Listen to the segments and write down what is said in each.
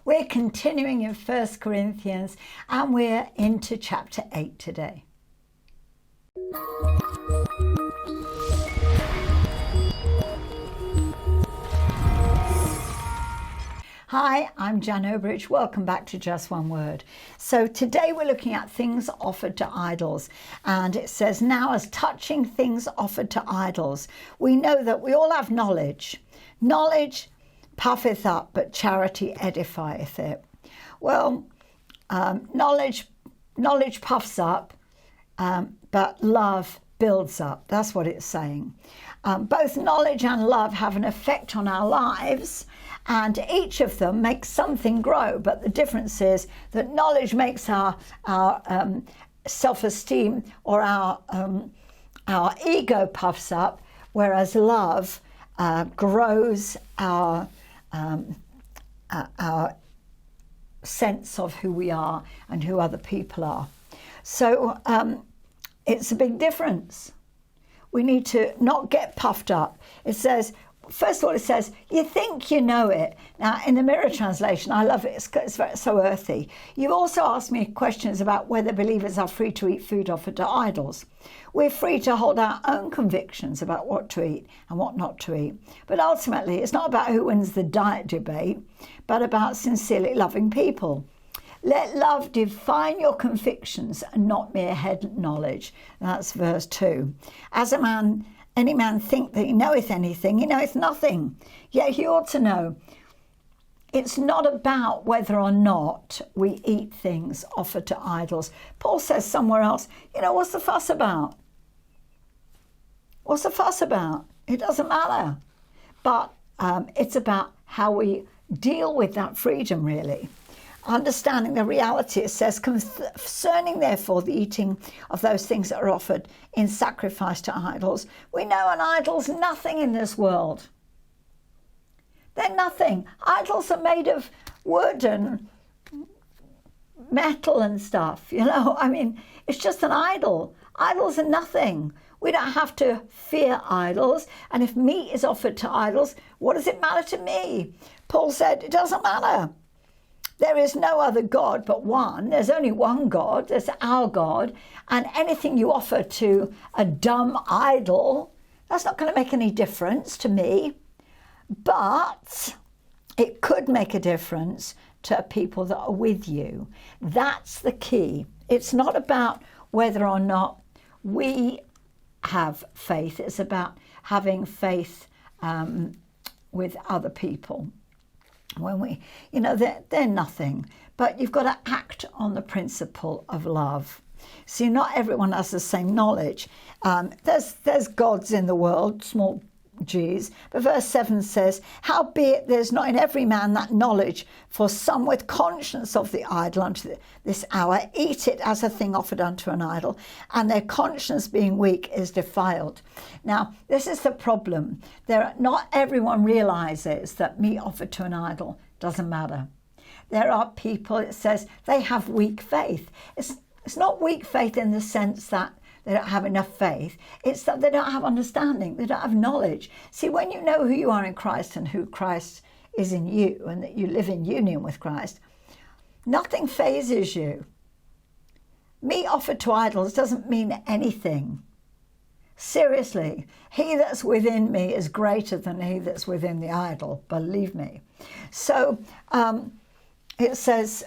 We're continuing in 1 Corinthians and we're into chapter 8 today. Hi, I'm Jan Obridge. Welcome back to Just One Word. So today we're looking at things offered to idols. And it says, now as touching things offered to idols, we know that we all have knowledge. Knowledge puffeth up, but charity edifieth it. Well, knowledge puffs up, but love builds up. That's what it's saying. Both knowledge and love have an effect on our lives, and each of them makes something grow. But the difference is that knowledge makes our self-esteem or our ego puffs up, whereas love grows our sense of who we are and who other people are. So it's a big difference. We need to not get puffed up. It says, first of all, it says, you think you know it. Now, in the Mirror translation, I love it. It's so earthy. You've also asked me questions about whether believers are free to eat food offered to idols. We're free to hold our own convictions about what to eat and what not to eat. But ultimately, it's not about who wins the diet debate, but about sincerely loving people. Let love define your convictions and not mere head knowledge. That's verse 2. As any man think that he knoweth anything, he knoweth nothing. Yet he ought to know. It's not about whether or not we eat things offered to idols. Paul says somewhere else, what's the fuss about? What's the fuss about? It doesn't matter. But it's about how we deal with that freedom, really. Understanding the reality, it says, concerning therefore the eating of those things that are offered in sacrifice to idols, we know an idol's nothing in this world. They're nothing. Idols are made of wood and metal and stuff, it's just an idol. Idols are nothing. We don't have to fear idols. And if meat is offered to idols, what does it matter to me? Paul said, it doesn't matter. There is no other God but one. There's only one God. There's our God. And anything you offer to a dumb idol, that's not going to make any difference to me. But it could make a difference to people that are with you. That's the key. It's not about whether or not we have faith. It's about having faith with other people. When we, they're nothing, but you've got to act on the principle of love. See, not everyone has the same knowledge. There's gods in the world, small g's, but verse 7 says, howbeit there's not in every man that knowledge, for some with conscience of the idol unto this hour eat it as a thing offered unto an idol, and their conscience being weak is defiled. Now, this is the problem. Not everyone realizes that meat offered to an idol doesn't matter. There are people, it says, they have weak faith. It's not weak faith in the sense that they don't have enough faith. It's that they don't have understanding. They don't have knowledge. See, when you know who you are in Christ and who Christ is in you and that you live in union with Christ, nothing phases you. Meat offered to idols doesn't mean anything. Seriously, he that's within me is greater than he that's within the idol, believe me. So it says,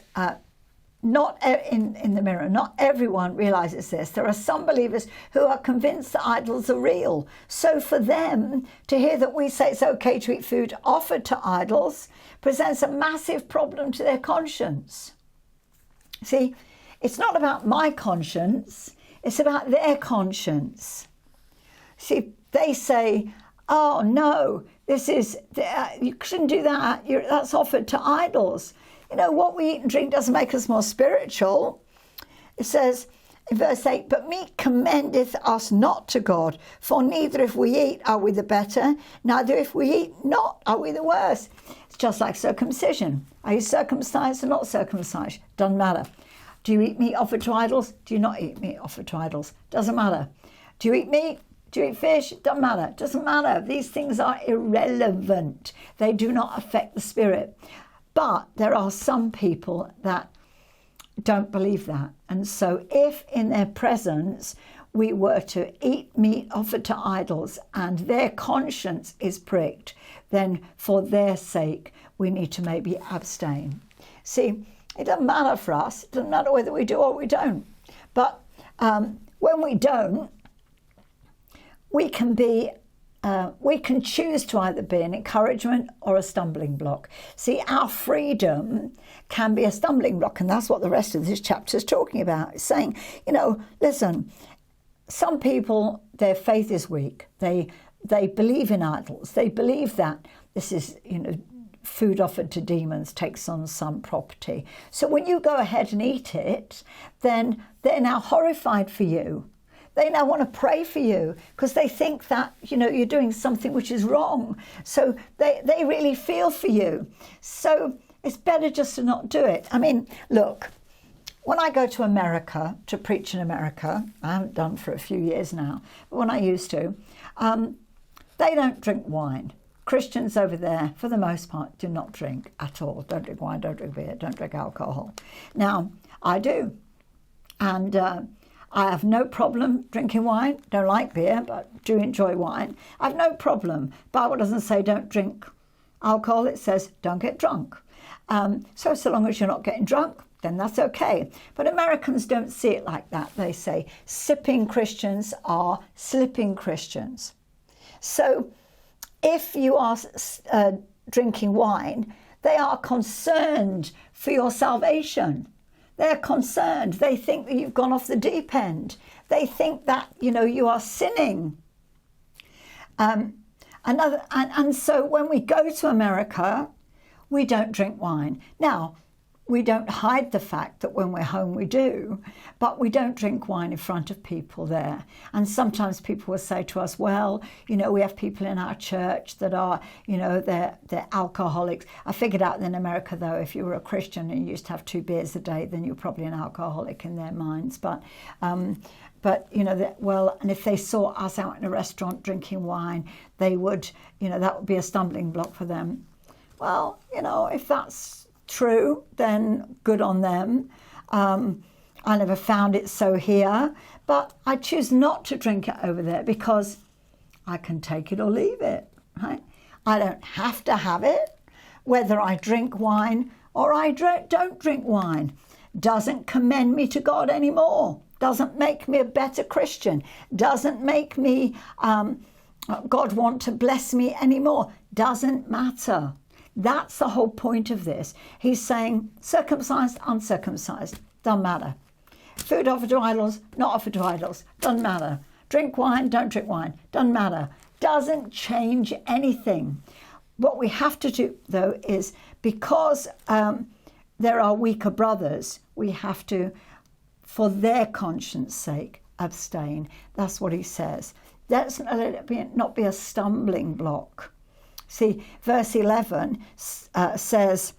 not in the Mirror, not everyone realizes this. There are some believers who are convinced that idols are real. So for them to hear that we say it's okay to eat food offered to idols presents a massive problem to their conscience. See, it's not about my conscience, it's about their conscience. See, they say, oh no, you shouldn't do that, that's offered to idols. What we eat and drink doesn't make us more spiritual. It says in verse 8, but meat commendeth us not to God, for neither if we eat are we the better, neither if we eat not are we the worse. It's just like circumcision. Are you circumcised or not circumcised? Doesn't matter. Do you eat meat offered to idols? Do you not eat meat offered to idols? Doesn't matter. Do you eat meat? Do you eat fish? Doesn't matter. Doesn't matter. These things are irrelevant. They do not affect the spirit. But there are some people that don't believe that. And so if in their presence we were to eat meat offered to idols and their conscience is pricked, then for their sake we need to maybe abstain. See, it doesn't matter for us. It doesn't matter whether we do or we don't. But when we don't, we can choose to either be an encouragement or a stumbling block. See, our freedom can be a stumbling block, and that's what the rest of this chapter is talking about. It's saying, listen, some people, their faith is weak. They believe in idols. They believe that this is, food offered to demons takes on some property. So when you go ahead and eat it, then they're now horrified for you. They now want to pray for you because they think that, you're doing something which is wrong. So they really feel for you. So it's better just to not do it. I mean, look, when I go to America to preach in America, I haven't done for a few years now, but when I used to, they don't drink wine. Christians over there, for the most part, do not drink at all. Don't drink wine, don't drink beer, don't drink alcohol. Now, I do. And I have no problem drinking wine. Don't like beer, but do enjoy wine. I have no problem. Bible doesn't say don't drink alcohol. It says don't get drunk. So long as you're not getting drunk, then that's okay. But Americans don't see it like that. They say sipping Christians are slipping Christians. So if you are drinking wine, they are concerned for your salvation. They're concerned. They think that you've gone off the deep end. They think that, you are sinning. And so when we go to America, we don't drink wine. Now, we don't hide the fact that when we're home we do, but we don't drink wine in front of people there. And sometimes people will say to us, well, we have people in our church that are, they're alcoholics. I figured out in America, though, if you were a Christian and you used to have 2 beers a day, then you're probably an alcoholic in their minds. But and if they saw us out in a restaurant drinking wine, they would, that would be a stumbling block for them. Well, if that's true, then good on them. I never found it so here, but I choose not to drink it over there because I can take it or leave it, right? I don't have to have it, whether I drink wine or I don't drink wine. Doesn't commend me to God anymore. Doesn't make me a better Christian. Doesn't make me, God want to bless me anymore. Doesn't matter. That's the whole point of this. He's saying circumcised, uncircumcised, doesn't matter. Food offered to idols, not offered to idols, doesn't matter. Drink wine, don't drink wine, doesn't matter. Doesn't change anything. What we have to do, though, is because there are weaker brothers, we have to, for their conscience sake, abstain. That's what he says. Let's let it not be a stumbling block. See, verse 11 says,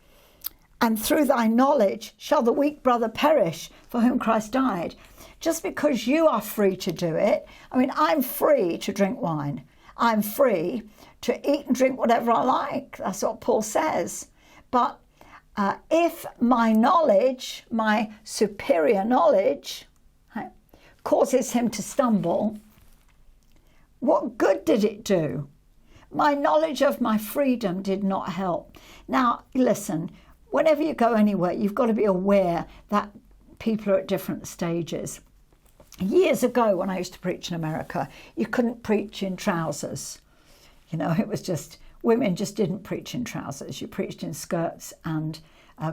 and through thy knowledge shall the weak brother perish for whom Christ died. Just because you are free to do it, I'm free to drink wine. I'm free to eat and drink whatever I like. That's what Paul says. But if my knowledge, my superior knowledge, causes him to stumble, what good did it do? My knowledge of my freedom did not help. Now, listen, whenever you go anywhere, you've got to be aware that people are at different stages. Years ago, when I used to preach in America, you couldn't preach in trousers. It was just, women just didn't preach in trousers. You preached in skirts and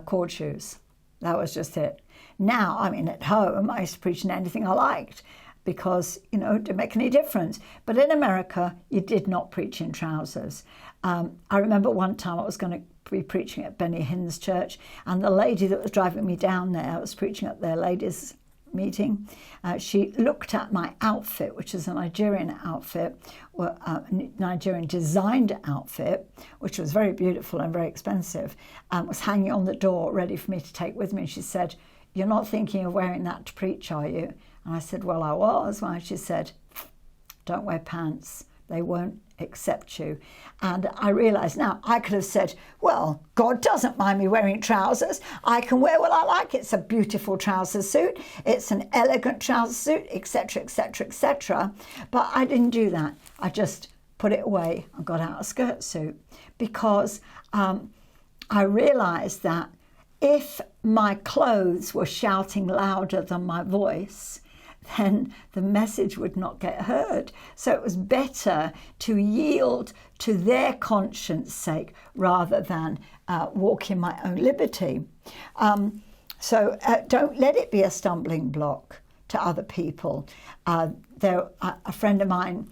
cord shoes. That was just it. Now, at home, I used to preach in anything I liked, because, it didn't make any difference. But in America, you did not preach in trousers. I remember one time I was going to be preaching at Benny Hinn's church, and the lady that was driving me down there, I was preaching at their ladies' meeting, she looked at my outfit, which is a Nigerian outfit, a Nigerian designed outfit, which was very beautiful and very expensive, was hanging on the door ready for me to take with me. And she said, "You're not thinking of wearing that to preach, are you?" And I said, "Well, I was." Well, she said, "Don't wear pants. They won't accept you. And I realised now I could have said, well, God doesn't mind me wearing trousers. I can wear what I like. It's a beautiful trouser suit. It's an elegant trouser suit, etc., etc., etc. But I didn't do that. I just put it away and got out a skirt suit because I realised that if my clothes were shouting louder than my voice, then the message would not get heard. So it was better to yield to their conscience sake rather than walk in my own liberty. So don't let it be a stumbling block to other people. A friend of mine,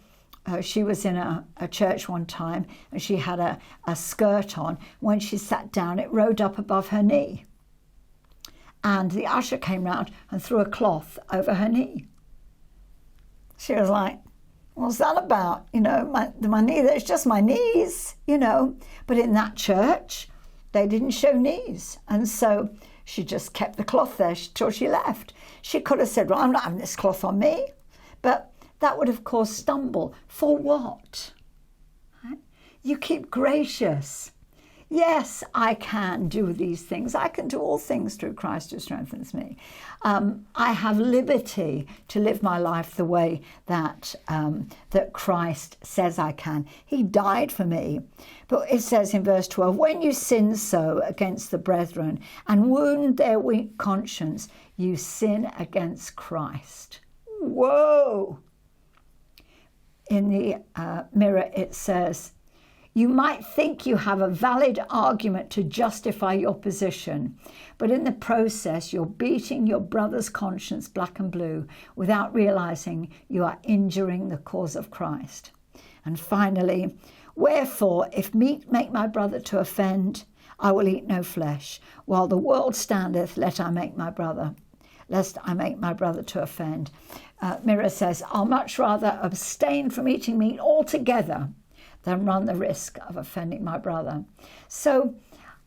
she was in a church one time and she had a skirt on. When she sat down, it rode up above her knee. And the usher came round and threw a cloth over her knee. She was like, what's that about? You know, my knee, it's just my knees, you know. But in that church, they didn't show knees. And so she just kept the cloth there till she left. She could have said, well, I'm not having this cloth on me. But that would have caused stumble. For what? Right? You keep gracious. Yes, I can do these things. I can do all things through Christ who strengthens me. I have liberty to live my life the way that Christ says I can. He died for me. But it says in verse 12, when you sin so against the brethren and wound their weak conscience, you sin against Christ. Whoa! In the Mirror it says, you might think you have a valid argument to justify your position, but in the process you're beating your brother's conscience black and blue without realizing you are injuring the cause of Christ. And finally, wherefore, if meat make my brother to offend, I will eat no flesh. While the world standeth, lest I make my brother to offend. Mirror says, I'll much rather abstain from eating meat altogether than run the risk of offending my brother. So,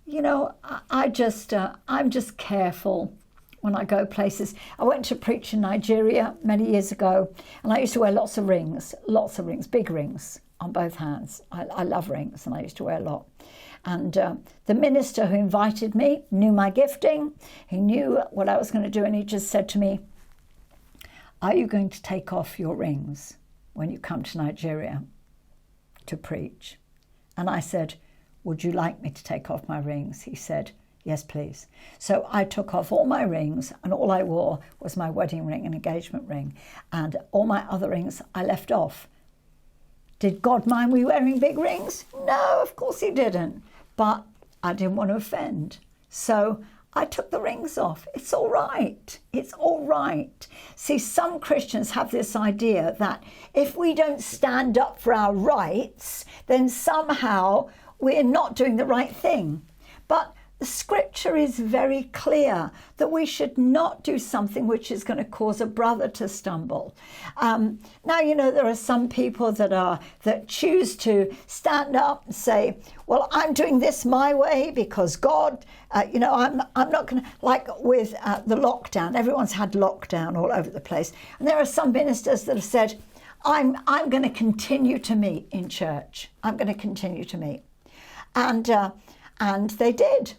you know, I'm just careful when I go places. I went to preach in Nigeria many years ago, and I used to wear lots of rings, big rings on both hands. I love rings, and I used to wear a lot. And the minister who invited me knew my gifting. He knew what I was going to do, and he just said to me, are you going to take off your rings when you come to Nigeria to preach? And I said, would you like me to take off my rings? He said, yes, please. So I took off all my rings, and all I wore was my wedding ring and engagement ring. And all my other rings I left off. Did God mind me wearing big rings? No, of course he didn't. But I didn't want to offend. So I took the rings off. It's all right. It's all right. See, some Christians have this idea that if we don't stand up for our rights, then somehow we're not doing the right thing. But the scripture is very clear that we should not do something which is going to cause a brother to stumble. Now, you know, there are some people that choose to stand up and say, well, I'm doing this my way because God, I'm not going to, like with the lockdown, everyone's had lockdown all over the place. And there are some ministers that have said, I'm going to continue to meet in church. I'm going to continue to meet. And they did.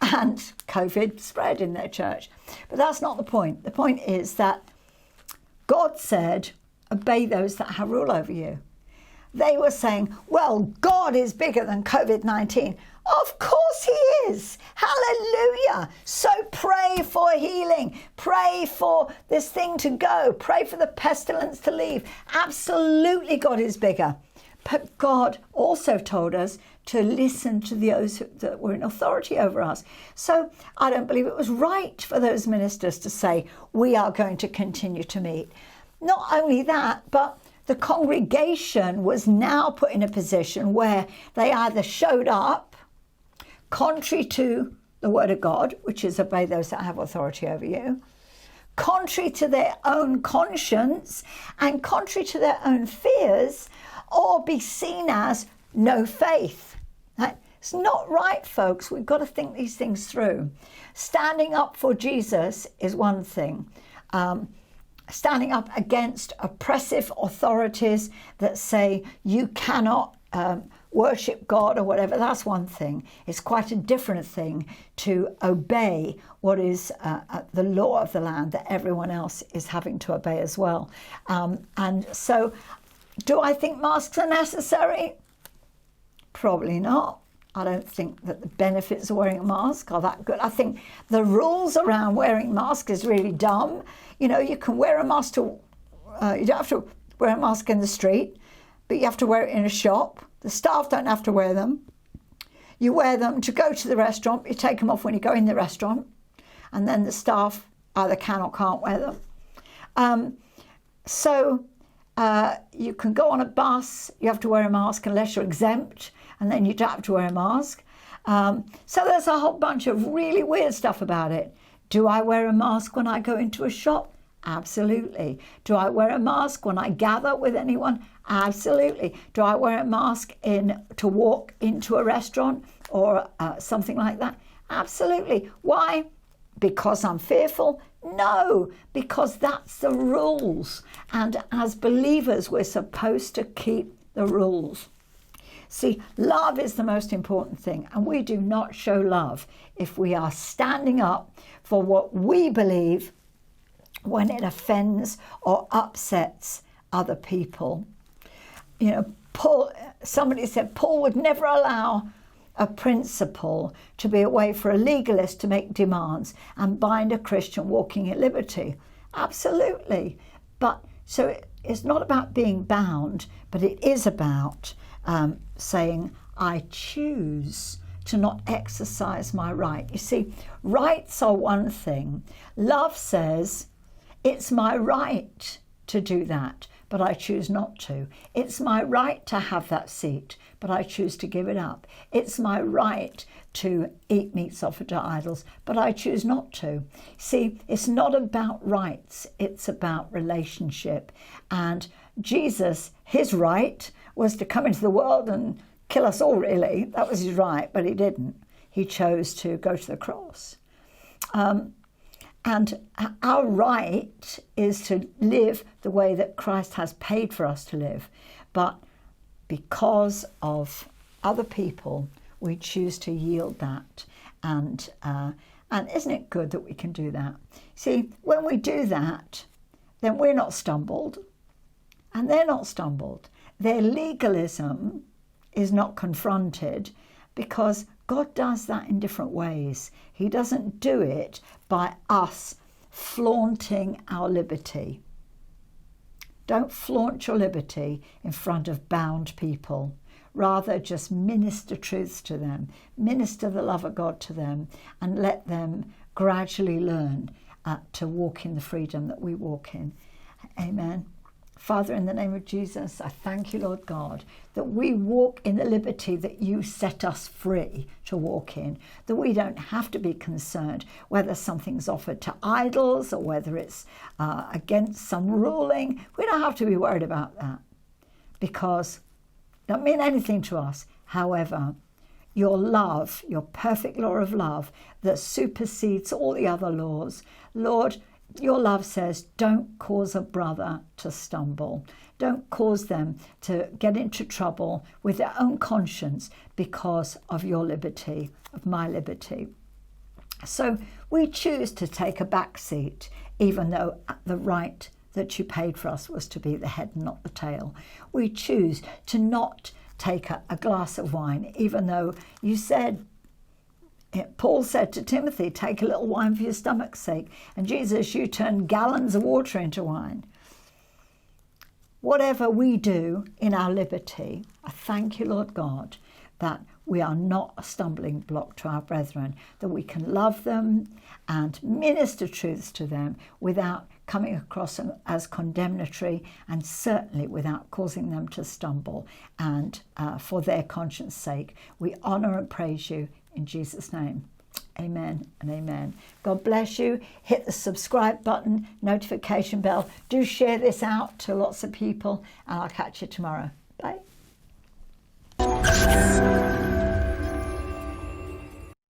And COVID spread in their church. But that's not the point. The point is that God said, obey those that have rule over you. They were saying, well, God is bigger than COVID-19. Of course he is. Hallelujah. So pray for healing. Pray for this thing to go. Pray for the pestilence to leave. Absolutely, God is bigger. But God also told us to listen to those that were in authority over us. So I don't believe it was right for those ministers to say, we are going to continue to meet. Not only that, but the congregation was now put in a position where they either showed up contrary to the word of God, which is obey those that have authority over you, contrary to their own conscience and contrary to their own fears, or be seen as no faith. It's not right, folks. We've got to think these things through. Standing up for Jesus is one thing. standing up against oppressive authorities that say you cannot worship God or whatever, that's one thing. It's quite a different thing to obey what is the law of the land that everyone else is having to obey as well. And so, do I think masks are necessary? Probably not. I don't think that the benefits of wearing a mask are that good. I think the rules around wearing masks is really dumb. You know, you can wear a mask you don't have to wear a mask in the street, but you have to wear it in a shop. The staff don't have to wear them. You wear them to go to the restaurant. You take them off when you go in the restaurant. And then the staff either can or can't wear them. You can go on a bus. You have to wear a mask unless you're exempt. And then you don't have to wear a mask. So there's a whole bunch of really weird stuff about it. Do I wear a mask when I go into a shop? Absolutely. Do I wear a mask when I gather with anyone? Absolutely. Do I wear a mask to walk into a restaurant or something like that? Absolutely. Why? Because I'm fearful? No, because that's the rules. And as believers, we're supposed to keep the rules. See, love is the most important thing, and we do not show love if we are standing up for what we believe when it offends or upsets other people. You know, somebody said Paul would never allow a principle to be a way for a legalist to make demands and bind a Christian walking in liberty. Absolutely. But so it's not about being bound, but it is about saying, I choose to not exercise my right. You see, rights are one thing. Love says, it's my right to do that, but I choose not to. It's my right to have that seat, but I choose to give it up. It's my right to eat meats offered to idols, but I choose not to. See, it's not about rights, it's about relationship. And Jesus, his right was to come into the world and kill us all, really. That was his right, but he didn't. He chose to go to the cross. And our right is to live the way that Christ has paid for us to live. But because of other people, we choose to yield that. And isn't it good that we can do that? See, when we do that, then we're not stumbled, and they're not stumbled. Their legalism is not confronted because God does that in different ways. He doesn't do it by us flaunting our liberty. Don't flaunt your liberty in front of bound people. Rather, just minister truths to them, minister the love of God to them, and let them gradually learn to walk in the freedom that we walk in. Amen. Father, in the name of Jesus, I thank you, Lord God, that we walk in the liberty that you set us free to walk in, that we don't have to be concerned whether something's offered to idols or whether it's against some ruling. We don't have to be worried about that because it doesn't mean anything to us. However, your love, your perfect law of love that supersedes all the other laws, Lord, your love says, don't cause a brother to stumble. Don't cause them to get into trouble with their own conscience because of your liberty, of my liberty. So we choose to take a back seat, even though the right that you paid for us was to be the head and not the tail. We choose to not take a glass of wine, even though you said, Paul said to Timothy, take a little wine for your stomach's sake. And Jesus, you turned gallons of water into wine. Whatever we do in our liberty, I thank you, Lord God, that we are not a stumbling block to our brethren, that we can love them and minister truths to them without coming across them as condemnatory and certainly without causing them to stumble. And for their conscience sake, we honour and praise you in Jesus' name. Amen and amen. God bless you. Hit the subscribe button, notification bell. Do share this out to lots of people, and I'll catch you tomorrow. Bye.